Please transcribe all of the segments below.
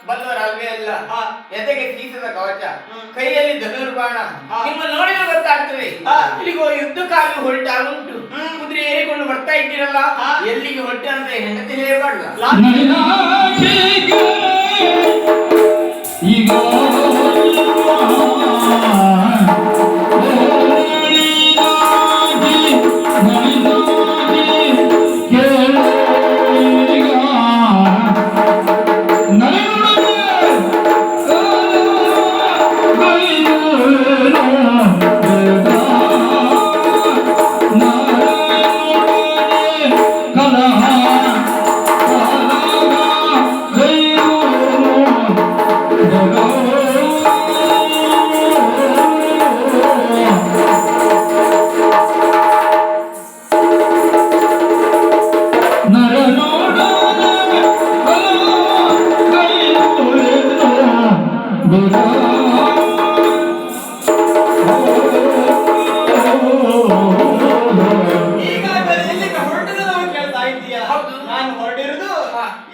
ಬಲ್ಲವರಲ್ವೇ ಅಲ್ಲ. ಎದೆಗೆ ಸೀಸದ ಕವಚ, ಕೈಯಲ್ಲಿ ಧನುರ್ಬಾಣ. ನಿಮ್ಮ ನೋಡಿದ ಗೊತ್ತಾಗ್ತದೆ ಇಲ್ಲಿಗೋ ಯುದ್ಧಕ್ಕಾಗಿ ಹೊರಟಾಗುಂಟು. ಕುದುರೆ ಏರಿಕೊಂಡು ಬರ್ತಾ ಇದ್ದೀರಲ್ಲ, ಎಲ್ಲಿಗೆ ಹೊರಟೆ ಅಂತ ಹೆಂಡತಿ ಹೇಳಬಾರ್ದ. ಈಗ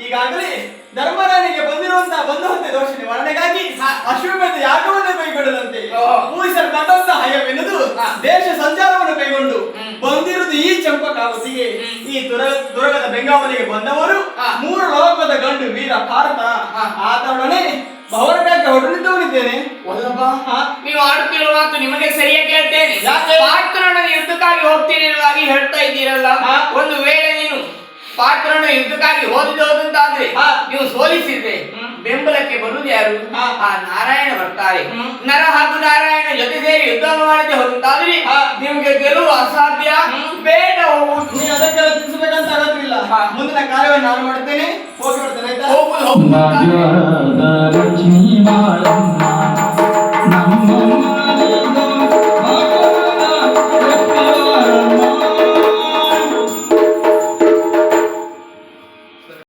ಈಗಾಗಲೇ ಧರ್ಮರಾಯನಿಗೆ ಬಂದಿರುವಂತಹ ಬಂಧುವಂತೆ ದೋಷ ನಿವಾರಣೆಗಾಗಿ ಅಶ್ವಮೇಧ ಯಾಗವನ್ನು ಕೈಗೊಳ್ಳದಂತೆ ಊಹಿಸಲ್ಪಟ್ಟಂತ ಹಯವೆನ್ನದು ದೇಶ ಸಂಚಾರವನ್ನು ಕೈಗೊಂಡು ಬಂದಿರುವುದು ಈ ಚಂಪಕಾವತಿಗೆ. ಈ ದುರ್ಗದ ಬೆಂಗಾವಲಿಗೆ ಬಂದವರು 3 ಲೋಕದ ಗಂಡು ವೀರ ಭಾರತ. ಆತನೊಡನೆ ಭವನಕ್ಕೆ ಹೊರಟಿದ್ದವನಿದ್ದೇನೆ. ನೀವು ಆಡುತ್ತಿರುವ ಮಾತು ನಿಮಗೆ ಸರಿಯಾಗಿ ಹೇಳ್ತೇನೆ. ಪಾತ್ರನ ಯುದ್ಧಕ್ಕಾಗಿ ಹೋಗ್ತೀನಿ ಹೇಳ್ತಾ ಇದ್ದೀರಲ್ಲ, ಒಂದು ವೇಳೆ ನೀನು ಪಾತ್ರನ ಯುದ್ಧಕ್ಕಾಗಿ ಹೋದಂತಾದ್ರೆ ನೀವು ಸೋಲಿಸಿದ್ರೆ ಬೆಂಬಲಕ್ಕೆ ಬರುವುದು ಯಾರು? ಆ ನಾರಾಯಣ ಬರ್ತಾರೆ. ನರ ಹಾಗೂ ನಾರಾಯಣ ಜೊತೆ ಸೇರಿ ಯುದ್ಧ ಮಾಡದೆ ಹೋದಂತಾದ್ರೆ ನಿಮ್ಗೆ ಗೆಲುವು ಅಸಾಧ್ಯ. ಬೇಡ, ಹೋಗುವುದು. ನೀ ಅದಕ್ಕೆಲ್ಲ ತಿಳಿಸಬೇಕಂತ ಅಗತ್ಯವಿಲ್ಲ. ಮುಂದಿನ ಕಾರ್ಯವನ್ನು ನಾನು ಮಾಡುತ್ತೇನೆ. ಹೋಗಿ ಬರ್ತೇನೆ. ಹೋಗುದು